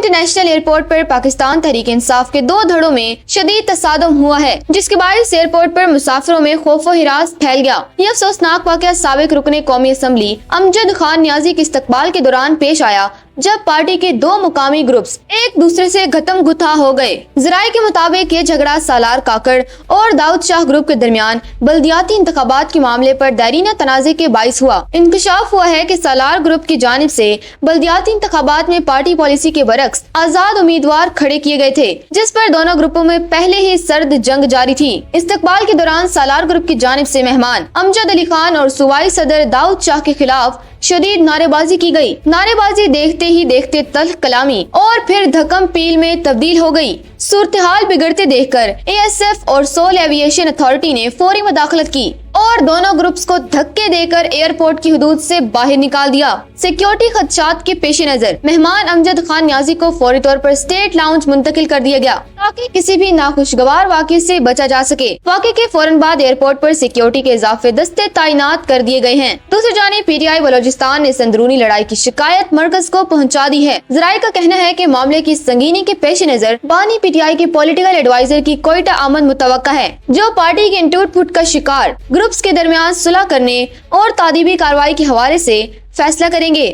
International airport पर पाकिस्तान तहरीक इंसाफ के 2 धड़ों में शदीद तसादम हुआ है, जिसके बायस एयरपोर्ट पर मुसाफिरों में खौफो हिरास फैल गया। यह अफसोसनाक वाक़या साबिक रुकने कौमी असम्बली अमजद खान नियाजी के इस्तकबाल के दौरान पेश आया, जब पार्टी के 2 मुकामी ग्रुप्स एक दूसरे से गतम गुथा हो गए। जराये के मुताबिक ये झगड़ा सालार काकड़ और दाऊद शाह ग्रुप के दरमियान बल्दियाती इंतखाबात के मामले पर दायरीना तनाज़े के बाइस हुआ। इंकशाफ हुआ है कि सालार ग्रुप की जानिब से बल्दियाती इंतखाबात में पार्टी पॉलिसी के बरक्स आजाद उम्मीदवार खड़े किए गए थे, जिस पर दोनों ग्रुपों में पहले ही सर्द जंग जारी थी। इस्तकबाल के दौरान सालार ग्रुप की जानिब से मेहमान अमजद अली खान और सूबाई सदर दाऊद शाह के खिलाफ शदीद नारेबाजी की गई। नारेबाजी देखते ही देखते तल्ख कलामी और फिर धक्कम पील में तब्दील हो गई। सूरत हाल बिगड़ते देखकर ASF और सोल एविएशन अथॉरिटी ने फौरी मुदाखलत की और दोनों ग्रुप्स को धक्के देकर एयरपोर्ट की हुदूद से बाहर निकाल दिया। सिक्योरिटी खदशात के पेश नजर मेहमान अमजद खान नियाजी को फौरी तौर पर स्टेट लाउंज मुंतकिल कर दिया गया, ताकि किसी भी नाखुशगवार वाक़े से बचा जा सके। वाक़े के फौरन बाद एयरपोर्ट पर सिक्योरिटी के इजाफे दस्ते तैनात कर दिए गए हैं। दूसरी जानिब PTI बलोचिस्तान ने इस अंदरूनी लड़ाई की शिकायत मरकज को पहुँचा दी है। जराये का कहना है कि मामले की संगीनी के पेश नजर बानी PTI के पॉलिटिकल एडवाइजर की कोयटा आमद मुतवक्का है, जो पार्टी के टूट फूट का शिकार ग्रुप्स के दरमियान सुलह करने और तादीबी कार्रवाई के हवाले से फैसला करेंगे।